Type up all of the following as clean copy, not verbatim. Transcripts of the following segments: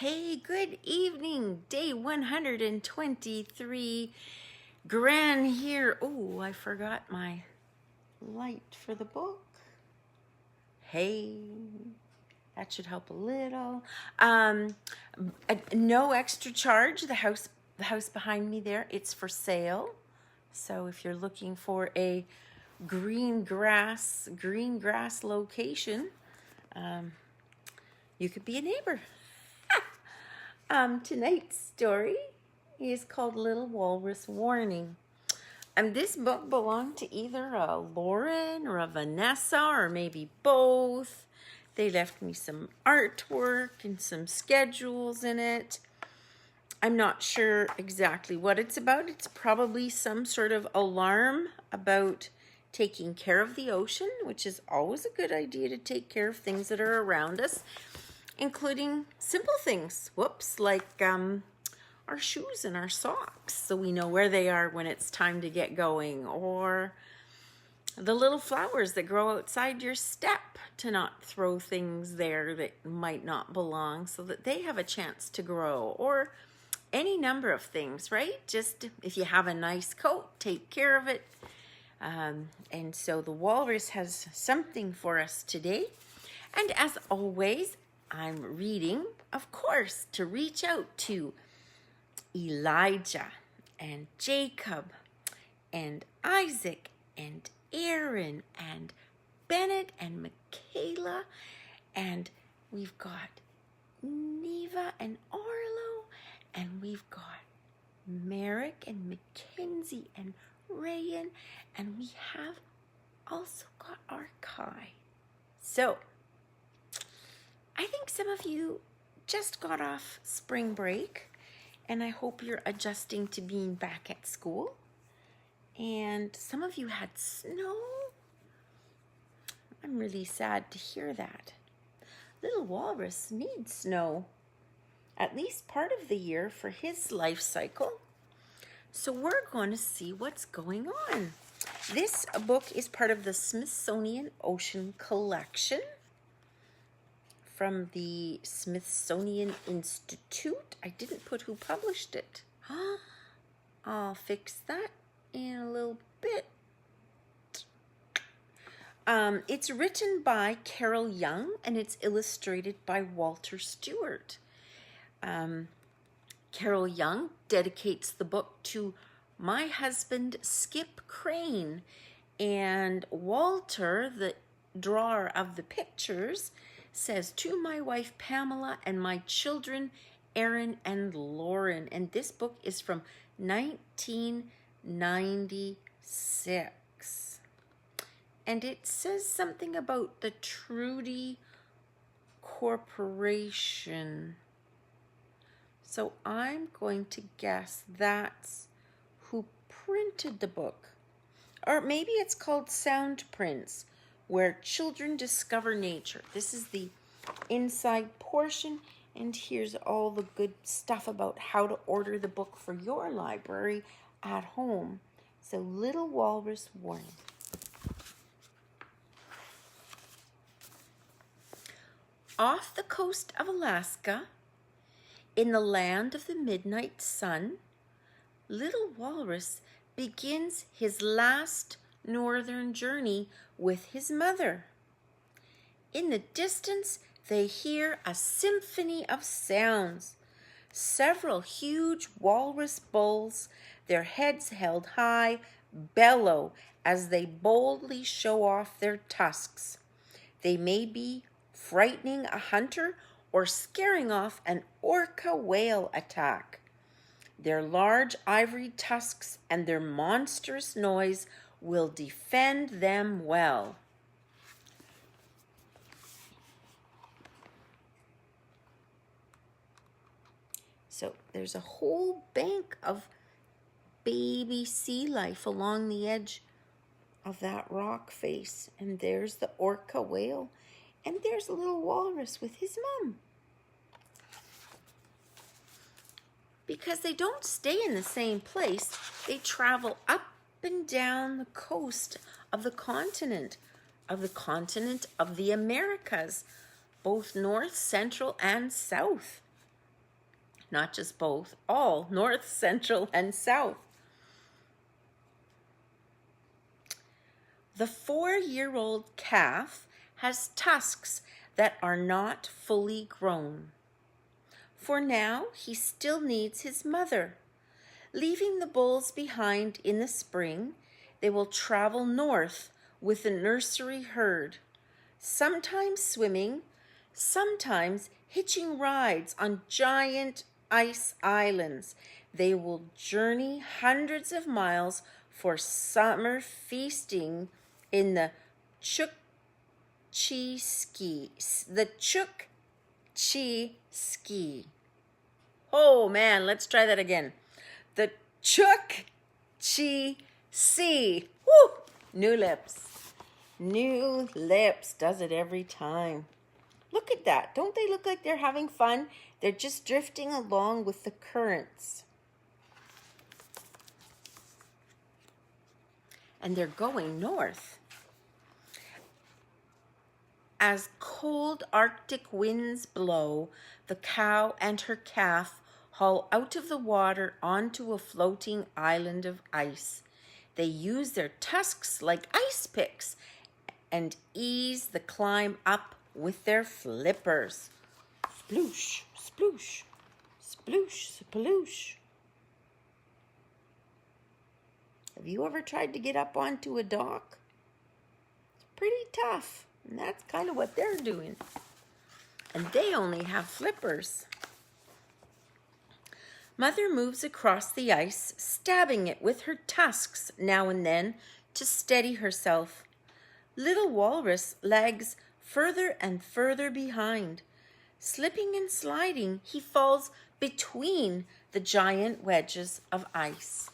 Hey, good evening. Day 123. Gran here. Oh, I forgot my light for the book. Hey, that should help a little. No extra charge. The house behind me there, it's for sale. So if you're looking for a green grass location, you could be a neighbor. Tonight's story is called Little Walrus Warning. This book belonged to either a Lauren or a Vanessa or maybe both. They left me some artwork and some schedules in it. I'm not sure exactly what it's about. It's probably some sort of alarm about taking care of the ocean, which is always a good idea to take care of things that are around us, including simple things, like our shoes and our socks, so we know where they are when it's time to get going, or the little flowers that grow outside your step, to not throw things there that might not belong so that they have a chance to grow, or any number of things, right? Just if you have a nice coat, take care of it. And so the walrus has something for us today. And as always, I'm reading, of course, to reach out to Elijah and Jacob and Isaac and Aaron and Bennett and Michaela, and we've got Neva and Arlo, and we've got Merrick and Mackenzie and Rayan, and we have also got our Kai. So I think some of you just got off spring break, and I hope you're adjusting to being back at school. And some of you had snow. I'm really sad to hear that. Little Walrus needs snow at least part of the year for his life cycle. So we're going to see what's going on. This book is part of the Smithsonian Ocean Collection from the Smithsonian Institute. I didn't put who published it. I'll fix that in a little bit. It's written by Carol Young and it's illustrated by Walter Stuart. Carol Young dedicates the book to my husband Skip Crane, and Walter, the drawer of the pictures, says to my wife Pamela and my children Aaron and Lauren. And this book is from 1996. And it says something about the Trudy Corporation. So I'm going to guess that's who printed the book. Or maybe it's called Soundprints, where children discover nature. This is the inside portion, and here's all the good stuff about how to order the book for your library at home. So Little Walrus Warning. Off the coast of Alaska, in the land of the midnight sun, Little Walrus begins his last northern journey with his mother. In the distance, they hear a symphony of sounds. Several huge walrus bulls, their heads held high, bellow as they boldly show off their tusks. They may be frightening a hunter or scaring off an orca whale attack. Their large ivory tusks and their monstrous noise will defend them well. So there's a whole bank of baby sea life along the edge of that rock face. And there's the orca whale. And there's a little walrus with his mom. Because they don't stay in the same place, they travel up and down the coast of the continent of the Americas, both north, central, and south. not just both, all north, central, and south. The 4-year-old calf has tusks that are not fully grown. For now, he still needs his mother. Leaving the bulls behind in the spring, they will travel north with the nursery herd, sometimes swimming, sometimes hitching rides on giant ice islands. They will journey hundreds of miles for summer feasting in the Chukchi ski. Oh man, let's try that again. The Chukchi Sea. Woo! New lips. New lips. Does it every time. Look at that. Don't they look like they're having fun? They're just drifting along with the currents. And they're going north. As cold Arctic winds blow, the cow and her calf haul out of the water onto a floating island of ice. They use their tusks like ice picks and ease the climb up with their flippers. Sploosh, sploosh, sploosh, sploosh. Have you ever tried to get up onto a dock? It's pretty tough, and that's kind of what they're doing. And they only have flippers. Mother moves across the ice, stabbing it with her tusks now and then to steady herself. Little Walrus lags further and further behind. Slipping and sliding, he falls between the giant wedges of ice.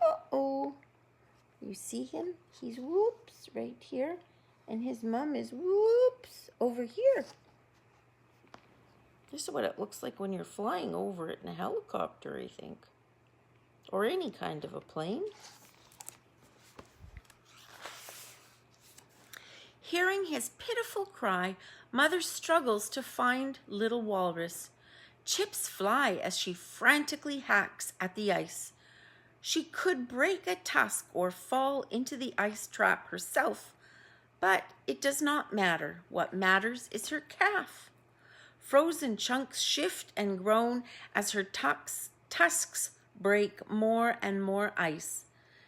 Uh-oh. You see him? He's whoops right here, and his mom is whoops over here. This is what it looks like when you're flying over it in a helicopter, I think. Or any kind of a plane. Hearing his pitiful cry, Mother struggles to find little Walrus. Chips fly as she frantically hacks at the ice. She could break a tusk or fall into the ice trap herself, but it does not matter. What matters is her calf. Frozen chunks shift and groan as her tusks break more and more ice.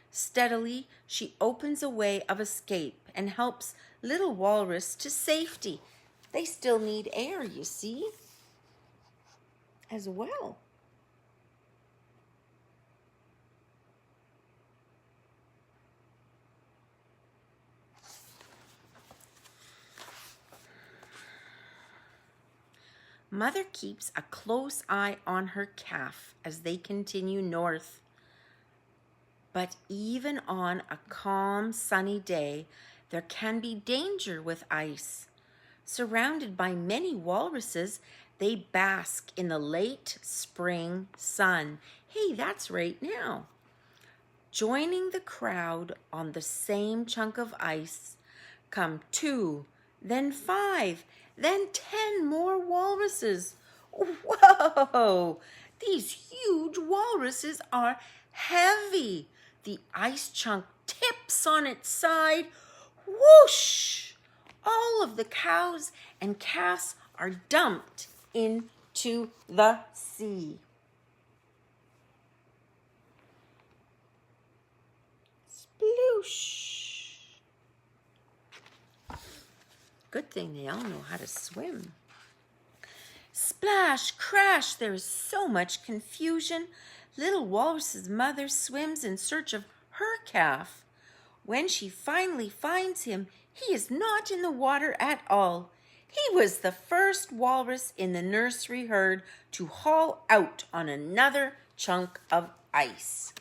Steadily, she opens a way of escape and helps little Walrus to safety. They still need air, you see, as well. Mother keeps a close eye on her calf as they continue north. But even on a calm, sunny day, there can be danger with ice. Surrounded by many walruses, they bask in the late spring sun. Hey, that's right now. Joining the crowd on the same chunk of ice come 2, then 5, then 10 more walruses. Whoa! These huge walruses are heavy. The ice chunk tips on its side. Whoosh! All of the cows and calves are dumped into the sea. Sploosh! Good thing they all know how to swim. Splash, crash, there is so much confusion. Little Walrus's mother swims in search of her calf. When she finally finds him, he is not in the water at all. He was the first walrus in the nursery herd to haul out on another chunk of ice.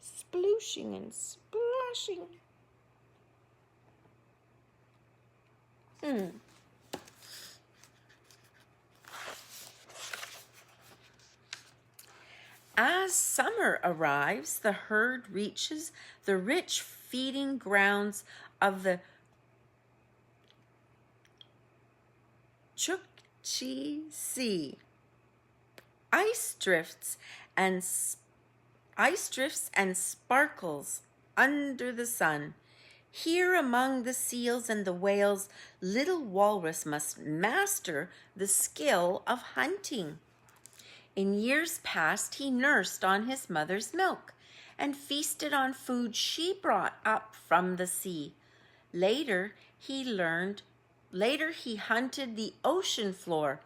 Splooshing and splashing. As summer arrives, the herd reaches the rich feeding grounds of the Chukchi Sea. Ice drifts and sparkles under the sun. Here among the seals and the whales, little Walrus must master the skill of hunting. In years past, he nursed on his mother's milk and feasted on food she brought up from the sea. Later, he hunted the ocean floor,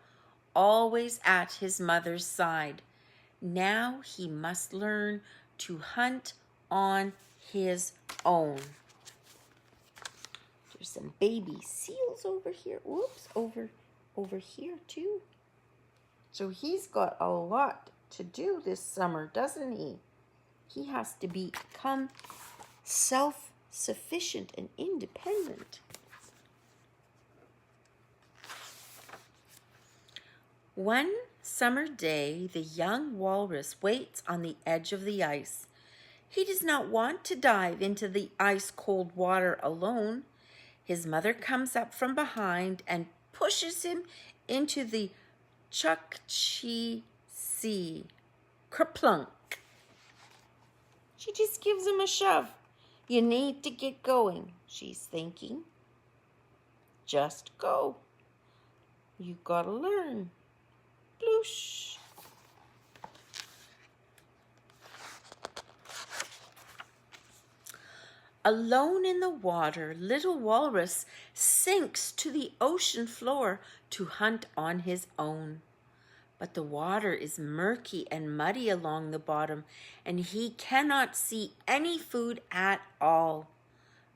always at his mother's side. Now he must learn to hunt on his own. There's some baby seals over here. Whoops, over here too. So he's got a lot to do this summer, doesn't he? He has to become self-sufficient and independent. One summer day, the young walrus waits on the edge of the ice. He does not want to dive into the ice-cold water alone. His mother comes up from behind and pushes him into the Chukchi Sea. Kerplunk. She just gives him a shove. You need to get going, she's thinking. Just go. You gotta learn. Bloosh. Alone in the water, little Walrus sinks to the ocean floor to hunt on his own. But the water is murky and muddy along the bottom, and he cannot see any food at all.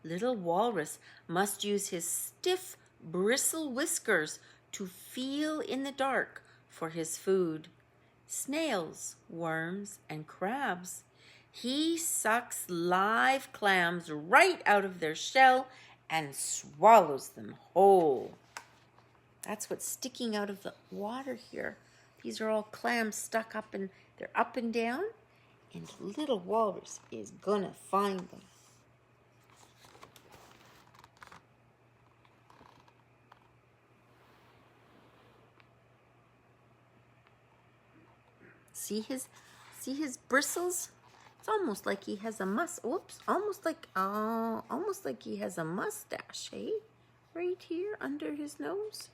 Little Walrus must use his stiff bristle whiskers to feel in the dark for his food. Snails, worms, and crabs. He sucks live clams right out of their shell and swallows them whole. That's what's sticking out of the water here. These are all clams stuck up, and they're up and down, and little Walrus is gonna find them. See his bristles? It's almost like he has a almost like he has a mustache, eh? Right here under his nose.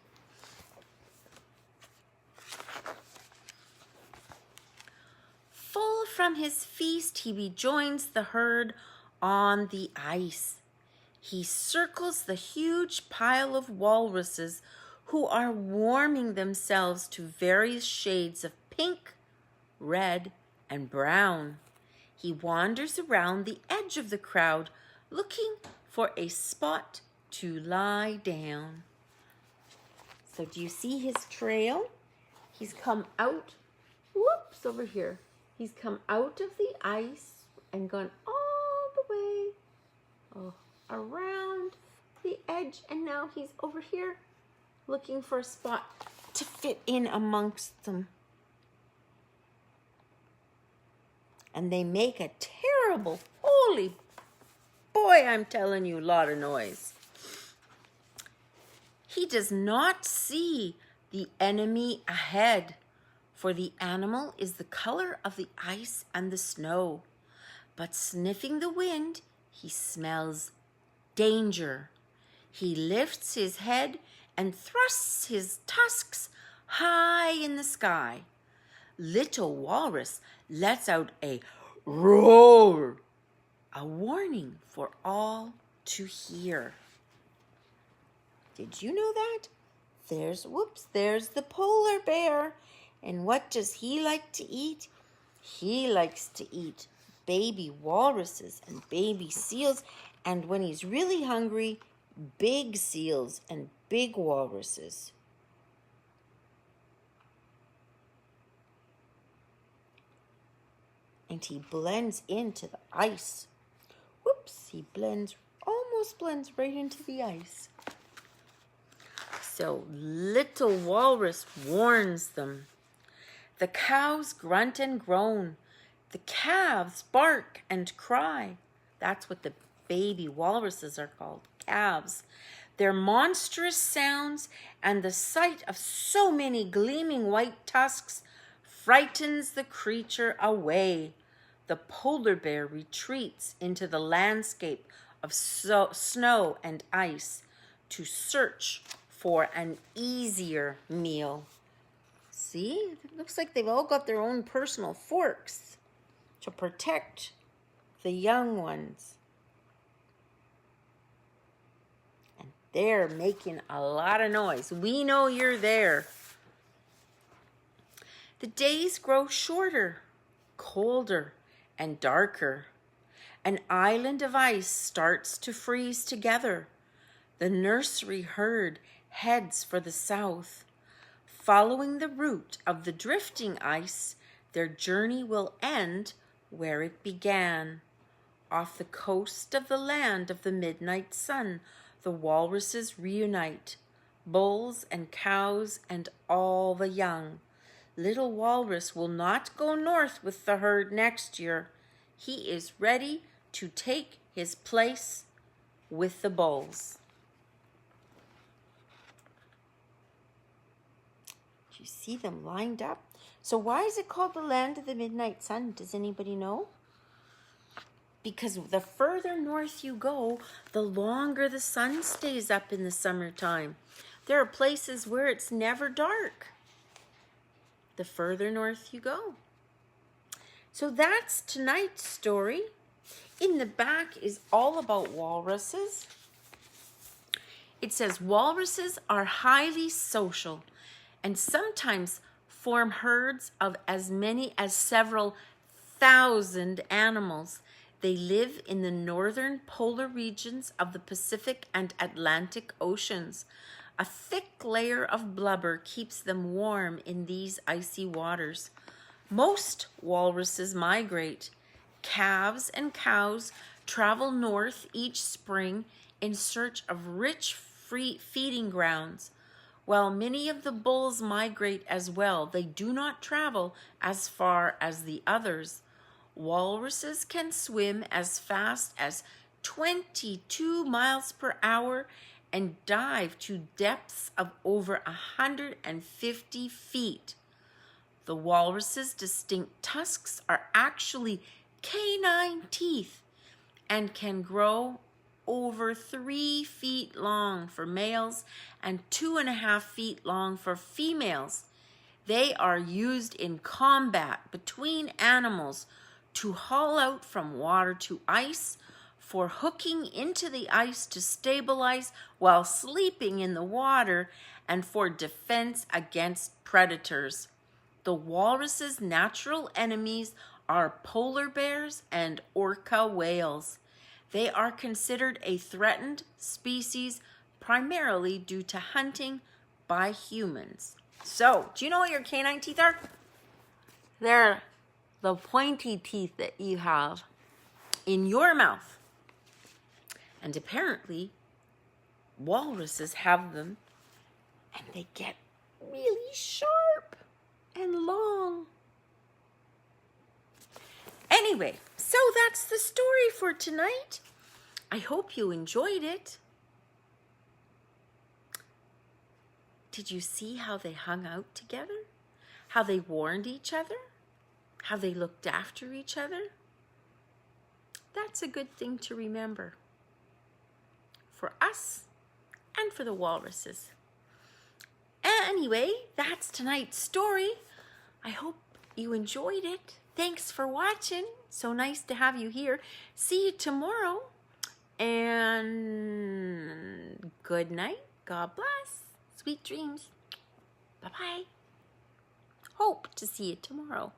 Full from his feast, he rejoins the herd on the ice. He circles the huge pile of walruses who are warming themselves to various shades of pink, red, and brown. He wanders around the edge of the crowd, looking for a spot to lie down. So do you see his trail? He's come out, over here. He's come out of the ice and gone all the way around the edge, and now he's over here looking for a spot to fit in amongst them. And they make a terrible, holy boy, I'm telling you, lot of noise. He does not see the enemy ahead, for the animal is the color of the ice and the snow. But sniffing the wind, he smells danger. He lifts his head and thrusts his tusks high in the sky. Little Walrus lets out a roar, a warning for all to hear. Did you know that? There's the polar bear. And what does he like to eat? He likes to eat baby walruses and baby seals, and when he's really hungry, big seals and big walruses. And he blends into the ice. He almost blends right into the ice. So little Walrus warns them. The cows grunt and groan. The calves bark and cry. That's what the baby walruses are called, calves. Their monstrous sounds and the sight of so many gleaming white tusks frightens the creature away. The polar bear retreats into the landscape of snow and ice to search for an easier meal. See, it looks like they've all got their own personal forks to protect the young ones. And they're making a lot of noise. We know you're there. The days grow shorter, colder, and darker. An island of ice starts to freeze together. The nursery herd heads for the south. Following the route of the drifting ice, their journey will end where it began. Off the coast of the land of the midnight sun, the walruses reunite, bulls and cows and all the young. Little Walrus will not go north with the herd next year. He is ready to take his place with the bulls. Do you see them lined up? So why is it called the land of the midnight sun? Does anybody know? Because the further north you go, the longer the sun stays up in the summertime. There are places where it's never dark, the further north you go. So that's tonight's story. In the back is all about walruses. It says walruses are highly social and sometimes form herds of as many as several thousand animals. They live in the northern polar regions of the Pacific and Atlantic Oceans. A thick layer of blubber keeps them warm in these icy waters. Most walruses migrate. Calves and cows travel north each spring in search of rich feeding grounds. While many of the bulls migrate as well, they do not travel as far as the others. Walruses can swim as fast as 22 miles per hour and dive to depths of over 150 feet. The walrus's distinct tusks are actually canine teeth and can grow over 3 feet long for males and 2.5 feet long for females. They are used in combat between animals, to haul out from water to ice, for hooking into the ice to stabilize while sleeping in the water, and for defense against predators. The walrus's natural enemies are polar bears and orca whales. They are considered a threatened species primarily due to hunting by humans. So, do you know what your canine teeth are? They're the pointy teeth that you have in your mouth. And apparently, walruses have them, and they get really sharp and long. Anyway, so that's the story for tonight. I hope you enjoyed it. Did you see how they hung out together? How they warned each other? How they looked after each other? That's a good thing to remember for us and for the walruses. Anyway, that's tonight's story. I hope you enjoyed it. Thanks for watching. So nice to have you here. See you tomorrow. And good night. God bless. Sweet dreams. Bye-bye. Hope to see you tomorrow.